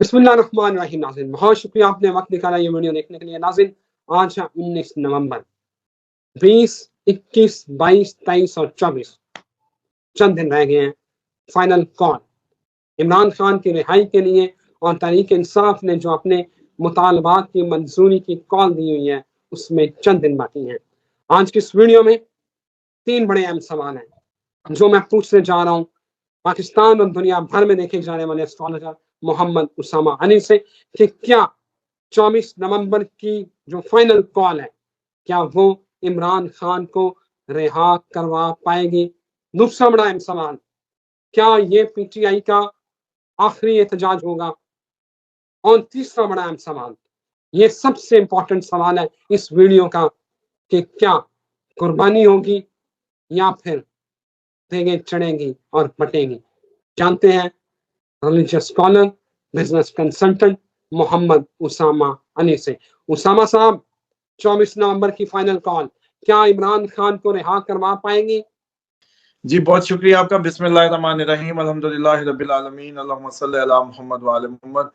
बिस्मिल्लाहिर्रहमानिर्रहीम। नाज़रीन, बहुत शुक्रिया आपने वक्त निकाला ये वीडियो देखने के लिए। नाज़रीन, आज है 19 नवंबर। 20, 21, 22, 23 और 24 चंद दिन रह गए हैं फाइनल कॉल इमरान खान की रिहाई के लिए। और तहरीक इंसाफ ने जो अपने मुतालबात की मंजूरी की कॉल दी हुई है, उसमें चंद दिन बाकी हैं। आज की इस वीडियो में 3 बड़े अहम सवाल हैं जो मैं पूछने जा रहा हूँ पाकिस्तान और दुनिया भर में देखे जाने वाले एस्ट्रोलॉजर मोहम्मद उसामा अली से कि क्या 24 नवंबर की जो फाइनल कॉल है, क्या वो इमरान खान को रिहा करवा पाएगी? दूसरा बड़ा अहम सवाल, क्या ये पीटीआई का आखिरी एहतजाज होगा? और तीसरा बड़ा अहम सवाल, ये सबसे इंपॉर्टेंट सवाल है इस वीडियो का, कि क्या कुर्बानी होगी या फिर देंगे चढ़ेंगी और पटेंगी? जानते हैं religious scholar, business consultant Mohammad Usama Ali से। उसामा साहब, 24 नवंबर की फाइनल कॉल, क्या इमरान खान को रिहा करवा पाएंगी? जी बहुत शुक्रिया आपका। बिस्मिल्लाहिर्रहमानिर्रहीम, अल्हम्दुलिल्लाहि रब्बिल आलमीन, अल्लाहुम्मा सल्ली अला मुहम्मद व आले मुहम्मद।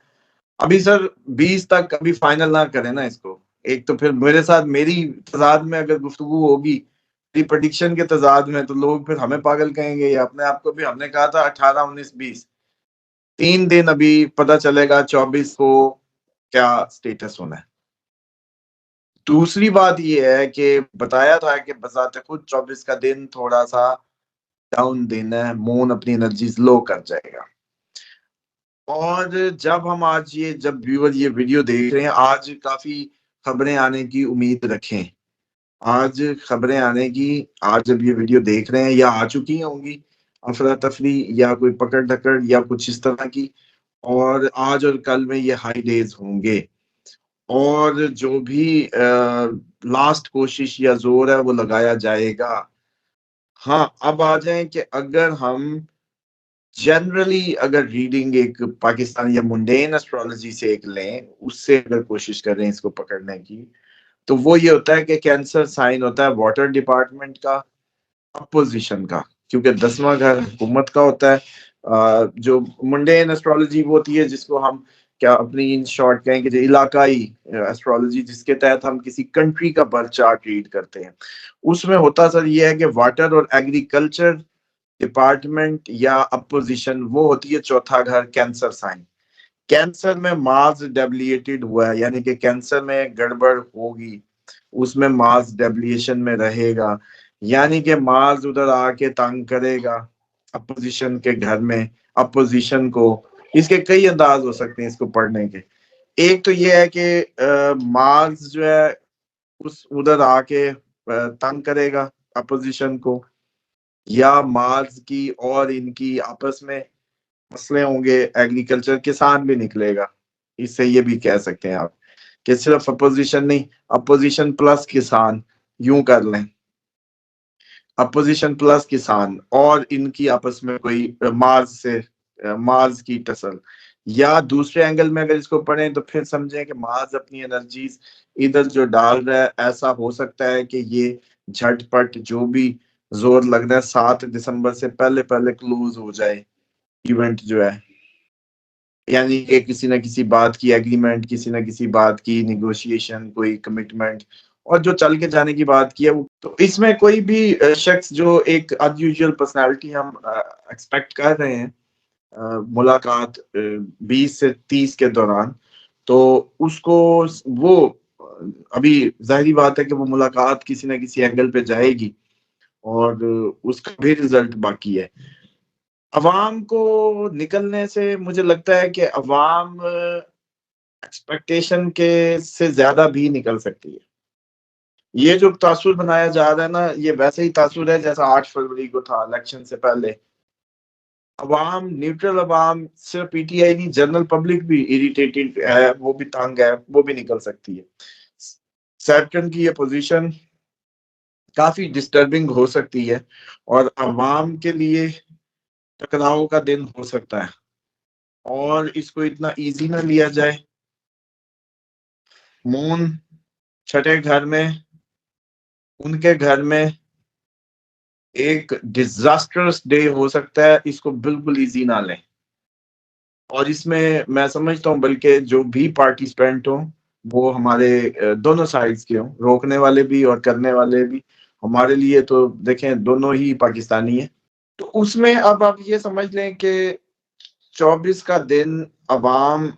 अभी सर 20 तक अभी फाइनल ना करें ना इसको। एक तो फिर मेरे साथ मेरी तजाद में अगर गुफ्तगू होगी, मेरी प्रेडिक्शन के तजाद में, तो लोग फिर हमें पागल कहेंगे या अपने आप को भी। हमने कहा था 18, 19, 20 3 दिन अभी पता चलेगा 24 को क्या स्टेटस होना है। दूसरी बात ये है कि बताया था कि बजाते खुद 24 का दिन थोड़ा सा डाउन दिन है, मून अपनी एनर्जीज लो कर जाएगा। और जब हम आज जब व्यूअर ये वीडियो देख रहे हैं, आज काफी खबरें आने की उम्मीद रखें। आज खबरें आने की, आज जब ये वीडियो देख रहे हैं या आ चुकी होंगी, अफरा तफरी या कोई पकड़ धकड़ या कुछ इस तरह की। और आज और कल में ये हाई डेज होंगे और जो भी लास्ट कोशिश या जोर है वो लगाया जाएगा। हाँ, अब आ जाए कि अगर हम जनरली अगर रीडिंग एक पाकिस्तान या मुंडेन एस्ट्रोलॉजी से एक लें, उससे अगर कोशिश करें इसको पकड़ने की, तो वो ये होता है कि कैंसर साइन होता है वाटर डिपार्टमेंट का, अपोजिशन का, क्योंकि 10वां घर हुकूमत का होता है। जो मुंडेन एस्ट्रोलॉजी वो होती है जिसको हम क्या अपनी इन शॉर्ट कहेंगे, जो इलाकाई एस्ट्रोलॉजी, जिसके तहत हम किसी कंट्री का बर्थ चार्ट रीड करते हैं। उसमें होता सर ये है कि वाटर और एग्रीकल्चर डिपार्टमेंट या अपोजिशन वो होती है चौथा घर, कैंसर साइन। कैंसर में मार्स डेबिलिएटेड हुआ है, यानी कि कैंसर में गड़बड़ होगी, उसमें मार्स डेबिलिएशन में रहेगा, यानी कि मार्स उधर आके तंग करेगा अपोजिशन के घर में अपोजिशन को। इसके कई अंदाज हो सकते हैं इसको पढ़ने के। एक तो ये है कि मार्स जो है उस उधर आके तंग करेगा अपोजिशन को, या मार्स की और इनकी आपस में मसले होंगे, एग्रीकल्चर किसान भी निकलेगा। इससे ये भी कह सकते हैं आप कि सिर्फ अपोजिशन नहीं, अपोजिशन प्लस किसान, यूं कर लें, अपोजिशन प्लस किसान और इनकी आपस में कोई मार्स से मार्स की टसल। या दूसरे एंगल में अगर इसको पढ़ें तो फिर समझें कि मार्स अपनी एनर्जीज इधर जो डाल रहा है, ऐसा हो सकता है कि ये झटपट जो भी जोर लग रहा है 7 दिसंबर से पहले पहले क्लोज हो जाए इवेंट जो है, यानी कि किसी ना किसी बात की एग्रीमेंट, किसी ना किसी बात की निगोशिएशन, कोई कमिटमेंट, और जो चल के जाने की बात की है वो। तो इसमें कोई भी शख्स जो एक अनयूजुअल पर्सनालिटी हम एक्सपेक्ट कर रहे हैं मुलाकात 20 से 30 के दौरान, तो उसको वो अभी जाहिर बात है कि वो मुलाकात किसी ना किसी एंगल पे जाएगी और उसका भी रिजल्ट बाकी है। अवाम को निकलने से मुझे लगता है कि अवाम एक्सपेक्टेशन के से ज्यादा भी निकल सकती है। ये जो तासुर बनाया जा रहा है ना, ये वैसे ही तासुर है जैसा 8 फरवरी को था इलेक्शन से पहले। अवाम, न्यूट्रल अवाम, सिर्फ पीटीआई नहीं, जनरल पब्लिक भी इरिटेटेड है, वो भी तंग है, वो भी निकल सकती है। सैटर्न की ये पोजीशन काफी डिस्टर्बिंग हो सकती है और अवाम के लिए टकराव का दिन हो सकता है, और इसको इतना इजी ना लिया जाए। मून छठे घर में, उनके घर में एक डिजास्टर्स डे हो सकता है, इसको बिल्कुल इजी ना लें। और इसमें मैं समझता हूँ बल्कि जो भी पार्टिसिपेंट हो वो हमारे दोनों साइड्स के हों, रोकने वाले भी और करने वाले भी। हमारे लिए तो देखें दोनों ही पाकिस्तानी है। तो उसमें अब आप ये समझ लें कि 24 का दिन अवाम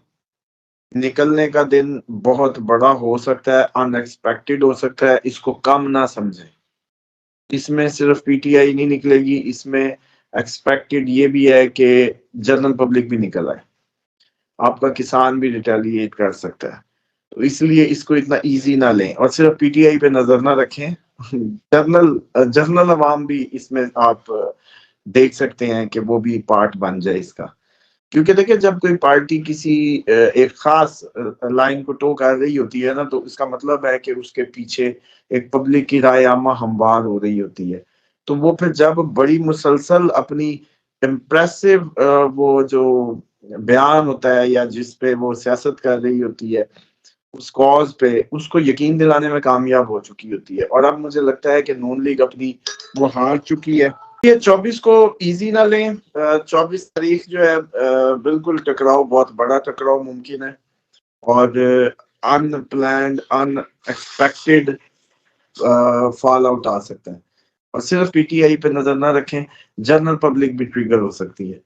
निकलने का दिन बहुत बड़ा हो सकता है, अनएक्सपेक्टेड हो सकता है, इसको कम ना समझें। इसमें सिर्फ पीटीआई नहीं निकलेगी, इसमें एक्सपेक्टेड ये भी है कि जनरल पब्लिक भी निकल आए, आपका किसान भी रिटेलिएट कर सकता है। तो इसलिए इसको इतना इजी ना लें और सिर्फ पीटीआई पे नजर ना रखें। जनरल अवाम भी इसमें आप देख सकते हैं कि वो भी पार्ट बन जाए इसका। क्योंकि देखिए जब कोई पार्टी किसी एक खास लाइन को टो कर रही होती है ना, तो इसका मतलब है कि उसके पीछे एक पब्लिक की राय आमा हमवार हो रही होती है। तो वो फिर जब बड़ी मुसलसल अपनी इम्प्रेसिव वो जो बयान होता है या जिस पे वो सियासत कर रही होती है उस कॉज पे, उसको यकीन दिलाने में कामयाब हो चुकी होती है। और अब मुझे लगता है कि नून लीग अपनी वो हार चुकी है। ये 24 को इजी ना लें। 24 तारीख जो है बिल्कुल टकराव, बहुत बड़ा टकराव मुमकिन है और अनप्लैन्ड अनएक्सपेक्टेड फॉल आउट आ सकता है। और सिर्फ पीटीआई पे नजर ना रखें, जनरल पब्लिक भी ट्रिगर हो सकती है।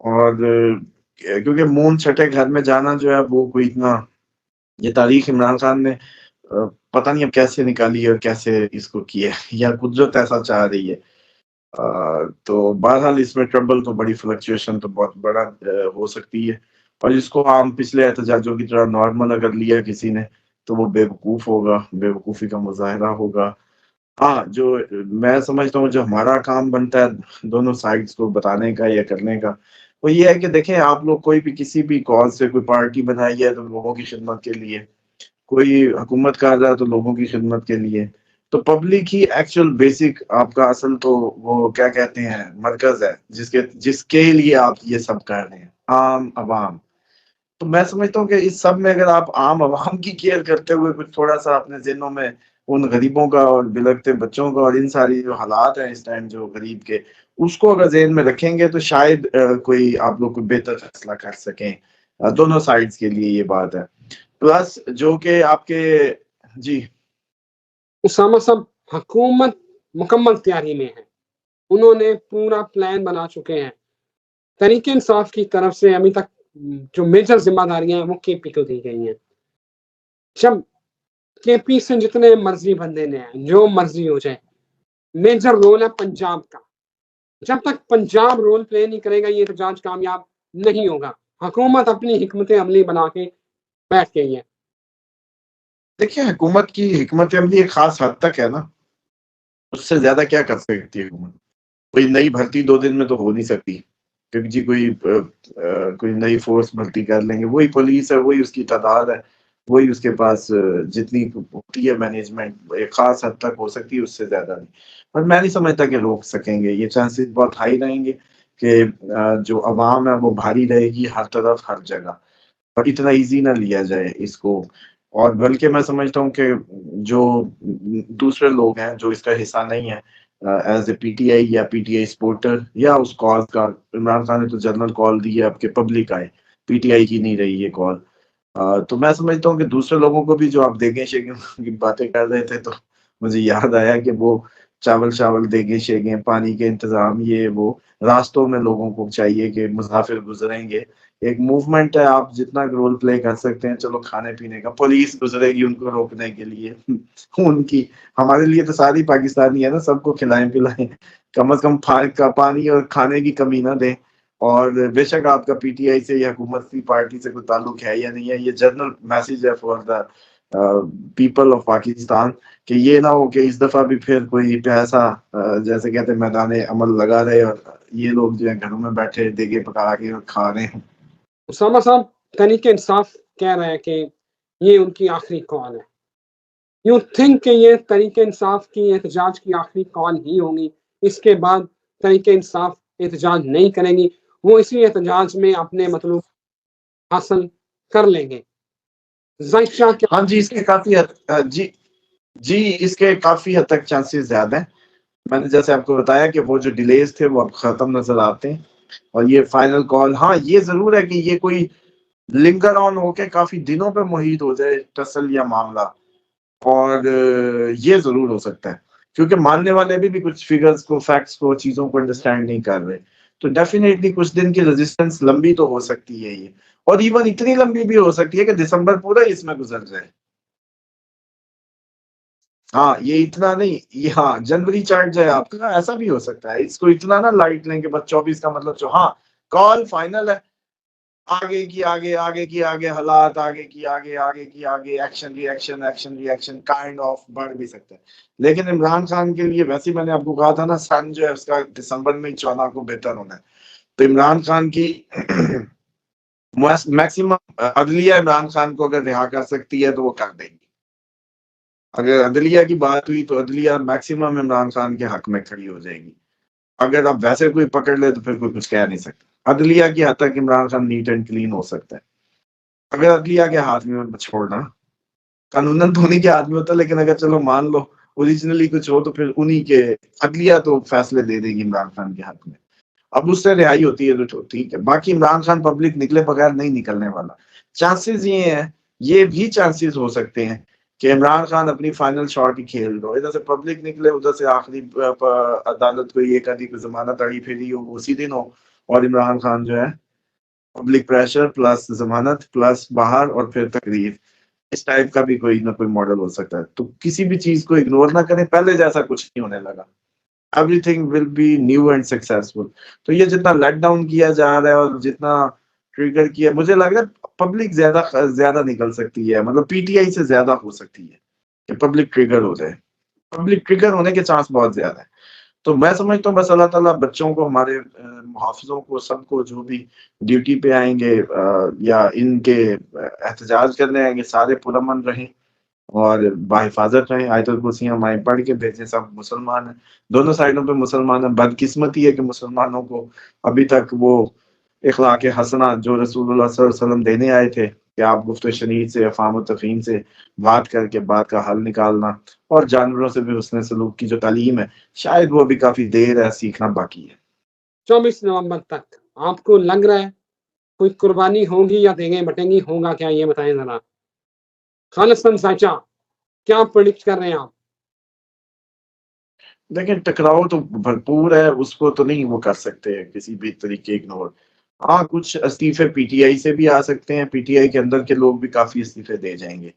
और क्योंकि मून छठे घर में जाना जो है वो कोई इतना, ये तारीख इमरान खान ने पता नहीं अब कैसे निकाली है और कैसे इसको किया है, या कुदरत ऐसा चाह रही है। तो बहरहाल इसमें ट्रबल तो बड़ी फ्लक्चुएशन तो बहुत बड़ा हो सकती है। और इसको आम पिछले एहतजाजों की तरह नॉर्मल अगर लिया किसी ने तो वो बेवकूफ होगा, बेवकूफी का मुजाहरा होगा। हाँ, जो मैं समझता हूँ जो हमारा काम बनता है दोनों साइड्स को बताने का या करने का, वो ये है कि देखें आप लोग कोई भी किसी भी कॉज से कोई पार्टी बनाई है तो लोगों की खिदमत के लिए, कोई हुकूमत कर रहा है तो लोगों की खिदमत के लिए। तो पब्लिक ही एक्चुअल बेसिक आपका असल तो वो क्या कहते हैं मरकज है जिसके जिसके लिए आप ये सब कर रहे हैं, आम अवाम। तो मैं समझता हूँ कि इस सब में अगर आप आम आवाम की केयर करते हुए कुछ थोड़ा सा अपने ज़हनों में उन गरीबों का और बिलखते बच्चों का और इन सारी जो हालात हैं इस टाइम जो गरीब के, उसको अगर ज़हन में रखेंगे तो शायद कोई आप लोग कोई बेहतर फैसला कर सकें। दोनों साइड्स के लिए ये बात है। प्लस जो कि आपके जी उसामा साहब, हुकूमत मुकम्मल तैयारी में है, उन्होंने पूरा प्लान बना चुके हैं। तरीके इंसाफ की तरफ से अभी तक जो मेजर जिम्मेदारियां हैं वो केपी को दी गई हैं। जब केपी से जितने मर्जी बंदे ने जो मर्जी हो जाए, मेजर रोल है पंजाब का। जब तक पंजाब रोल प्ले नहीं करेगा ये एहतजाज कामयाब नहीं होगा। हुकूमत अपनी हिकमत अमली बना के बैठ गई है। देखिए हुकूमत की हिकमत अमली एक खास हद तक है ना, उससे ज्यादा क्या कर सकती है हुकूमत। कोई नई भर्ती 2 दिन में तो हो नहीं सकती, क्योंकि जी कोई नई फोर्स भर्ती कर लेंगे, वही पुलिस है, वही उसकी तादाद है, वही उसके पास जितनी होती है मैनेजमेंट एक खास हद तक हो सकती है, उससे ज्यादा नहीं। पर मैं नहीं समझता कि रोक सकेंगे, ये चांसेस बहुत हाई रहेंगे कि जो अवाम है वो भारी रहेगी हर तरफ हर जगह, और इतना इजी ना लिया जाए इसको। और बल्कि मैं समझता हूँ कि जो दूसरे लोग हैं जो इसका हिस्सा नहीं है, एज ए पीटीआई या पीटीआई सपोर्टर या उस कॉज का, इमरान खान ने तो जनरल कॉल दी है आपके पब्लिक आए, पीटीआई की नहीं रही ये कॉल। तो मैं समझता हूँ कि दूसरे लोगों को भी जो आप देगे शेगे की बातें कर रहे थे, तो मुझे याद आया कि वो चावल चावल देगे शेगे, पानी के इंतजाम, ये वो रास्तों में लोगों को चाहिए कि मुसाफिर गुजरेंगे, एक मूवमेंट है, आप जितना रोल प्ले कर सकते हैं, चलो खाने पीने का, पुलिस गुजरेगी उनको रोकने के लिए उनकी, हमारे लिए तो सारी पाकिस्तानी है ना, सबको खिलाएं पिलाएं, कम से कम का पानी और खाने की कमी ना दें। और बेशक आपका पीटीआई से या हुकूमत की पार्टी से कोई ताल्लुक है या नहीं है, ये जनरल मैसेज है for the people of Pakistan, कि ये ना हो कि इस दफा भी फिर कोई पैसा जैसे कहते हैं मैदान अमल लगा रहे और ये लोग जो है घरों में बैठे देगे पका के और खा रहे हैं। उसामा साहब, तरीके इंसाफ कह रहे हैं कि ये उनकी आखिरी कॉल है। यू थिंक कि ये तरीके इंसाफ की एहतजाज की आखिरी कॉल ही होगी? इसके बाद तरीके इंसाफ एहतजाज नहीं करेंगी, वो इसी एहतजाज में अपने मतलब हासिल कर लेंगे। जायशा क्या? हाँ जी, इसके काफी जी जी इसके काफी हद तक चांसेस ज्यादा हैं। मैंने जैसे आपको बताया कि वो जो डिलेज थे वो अब खत्म नजर आते हैं। और ये फाइनल कॉल, हाँ ये जरूर है कि ये कोई लिंगर ऑन होके काफी दिनों पे मुहित हो जाए टसल या मामला, और ये जरूर हो सकता है क्योंकि मानने वाले भी कुछ फिगर्स को, फैक्ट्स को, चीजों को अंडरस्टैंड नहीं कर रहे। तो डेफिनेटली कुछ दिन की रेजिस्टेंस लंबी तो हो सकती है ये, और इवन इतनी लंबी भी हो सकती है कि दिसंबर पूरा इसमें गुजर जाए। हाँ ये इतना नहीं, ये हाँ जनवरी चढ़ जाए आपका, ऐसा भी हो सकता है। इसको इतना ना लाइट लेंगे बस 24 का मतलब हाँ कॉल फाइनल है, आगे की आगे, आगे की आगे हालात, आगे की आगे, आगे की आगे action reaction, action reaction kind of बढ़ भी सकता है। लेकिन इमरान खान के लिए वैसे ही मैंने आपको कहा था ना, सन जो है उसका दिसंबर में 14 को बेहतर होना है। तो इमरान खान की मैक्सिमम अदलिया इमरान खान को अगर रिहा कर सकती है तो वो कर देगी। अगर अदलिया की बात हुई तो अदलिया मैक्सिमम इमरान खान के हक में खड़ी हो जाएगी। अगर अब वैसे कोई पकड़ ले तो फिर कोई कुछ कह नहीं सकता। अदलिया की हद तक Imran Khan neat and clean हो सकता है अगर अदलिया के हाथ में छोड़ना। कानूनन तो उन्हीं के हाथ में होता है, लेकिन अगर चलो मान लो ओरिजिनली कुछ हो तो फिर उन्हीं के, अदलिया तो फैसले दे देगी इमरान खान के हक में। अब उससे रिहाई होती है तो ठीक है, बाकी इमरान खान पब्लिक निकले बगैर नहीं निकलने वाला। चांसेस ये हैं, ये भी चांसेस हो सकते हैं कि इमरान खान अपनी फाइनल शॉट ही खेल दो, इधर से पब्लिक निकले, उधर से आखिरी अदालत को ये कभी कोई जमानत अड़ी फिरी हो उसी दिन हो, और इमरान खान जो है पब्लिक प्रेशर प्लस जमानत प्लस बाहर और फिर तकरीर, इस टाइप का भी कोई ना कोई मॉडल हो सकता है। तो किसी भी चीज को इग्नोर ना करें, पहले जैसा कुछ नहीं होने लगा। Everything will be new and successful. तो ये जितना लेट डाउन किया जा रहा है और जितना ट्रिगर किया, मुझे लग रहा है पब्लिक ज्यादा ज्यादा निकल सकती है, मतलब पीटीआई से ज्यादा हो सकती है कि पब्लिक ट्रिगर हो जाए। पब्लिक ट्रिगर होने के चांस बहुत ज्यादा है। तो मैं समझता हूँ बस अल्लाह ताला बच्चों को, हमारे मुहाफिजों को, सबको जो भी ड्यूटी पे आएंगे या इनके एहतजाज करने आएंगे, सारे पुरअमन रहें और बाहिफाजत रहें। आयतुल कुर्सी हमारे पढ़ के भेजें, सब मुसलमान हैं, दोनों साइडों पे मुसलमान हैं। बदकिस्मती है कि मुसलमानों को अभी तक वो इखलाक हसना जो रसूलुल्लाह सल्लल्लाहु अलैहि वसल्लम देने आए थे कि आप गुफ्त शनीद से, अफ़ाम व तफ़हीम से बात करके बात का हल निकालना, और जानवरों से भी हुस्न सलूक की जो तालीम है, शायद वो भी काफी देर है, सीखना बाकी है। 24 नवंबर तक आपको लग रहा है कोई कुर्बानी होगी या देंगे बटेंगी, होगा क्या ये बताएं जरा। खालिस्तान साचा, क्या प्रेडिक्ट कर रहे हैं आप? लेकिन टकराव तो भरपूर है, उसको तो नहीं वो कर सकते किसी भी तरीके इग्नोर। हाँ कुछ इस्तीफे पीटीआई से भी आ सकते हैं, पीटीआई के अंदर के लोग भी काफी इस्तीफे दे जाएंगे,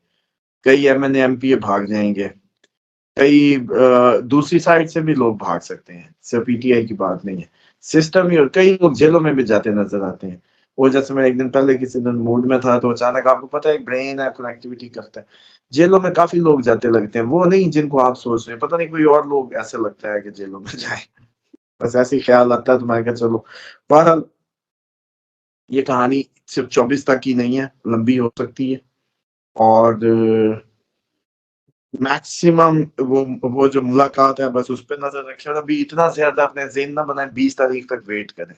कई एमएनए एमपी भाग जाएंगे, कई दूसरी साइड से भी लोग भाग सकते हैं, सिर्फ पीटीआई की बात नहीं है। सिस्टम ही, और कई लोग जेलों में भी जाते नजर आते हैं। वो जैसे मैं एक दिन पहले किसी दिन मूड में था तो अचानक, आपको पता है ब्रेन है कनेक्टिविटी करता है, जेलों में काफी लोग जाते लगते हैं। वो नहीं जिनको आप सोच रहे हैं, पता नहीं कोई और लोग ऐसे लगता है कि जेलों में जाए, बस ऐसे ही ख्याल आता है। तो मैं कहा चलो, बहरहाल ये कहानी सिर्फ 24 तक ही नहीं है, लंबी हो सकती है। और मैक्सिमम वो जो मुलाकात है बस उस पर नजर रखें, और अभी इतना ज्यादा अपने ज़हन ना बनाए, 20 तारीख तक वेट करें।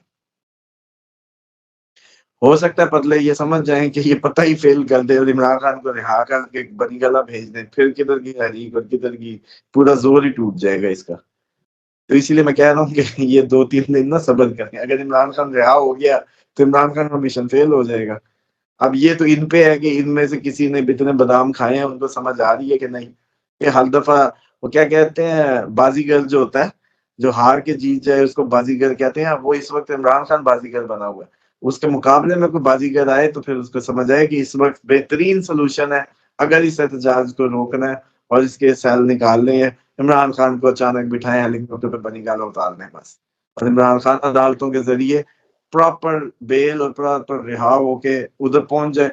हो सकता है बदले ये समझ जाएं कि ये पता ही फेल कर दे और इमरान खान को रिहा करके बनी गला भेज दें, फिर किधर की तहरीक और किधर की, पूरा जोर ही टूट जाएगा इसका। तो इसीलिए मैं कह रहा हूँ कि ये 2-3 दिन ना सब्र करें। अगर इमरान खान रिहा हो गया तो इमरान खान का मिशन फेल हो जाएगा। अब ये तो इन पे है कि इनमें से किसी ने इतने बादाम खाए हैं, उनको समझ आ रही है कि नहीं, ये हर दफा वो क्या कहते हैं, बाजीगर जो होता है, जो हार के जीत जाए उसको बाजीगर कहते हैं। वो इस वक्त इमरान खान बाजीगर बना हुआ है, उसके मुकाबले में कोई बाजीगर आए तो फिर उसको समझ आए कि इस वक्त बेहतरीन सोल्यूशन है, अगर इस एहतजाज को रोकना है और इसके सेल निकालने हैं, इमरान खान को अचानक बिठाए हेलीकॉप्टर पे बनी गाला उतारने बस, और इमरान खान अदालतों के जरिए प्रॉपर बेल और प्रॉपर रिहा होके उधर पहुंच जाए,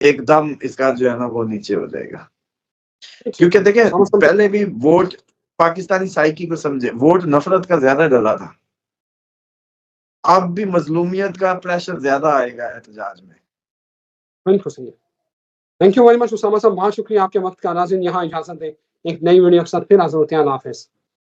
एकदम इसका जो है ना वो नीचे हो जाएगा। क्योंकि देखिए पहले भी वोट, पाकिस्तानी साइकी को समझे, वोट नफरत का ज्यादा डला था, अब भी मजलूमियत का प्रेशर ज्यादा आएगा एहतजाज में। बिल्कुल सही है। Thank you very much Usama साहब, बहुत शुक्रिया आपके वक्त का। नाज़रीन यहाँ इजाजत दें, एक नई वीडियो के साथ फिर हाजिर होते हैं। अल्लाह हाफिज़।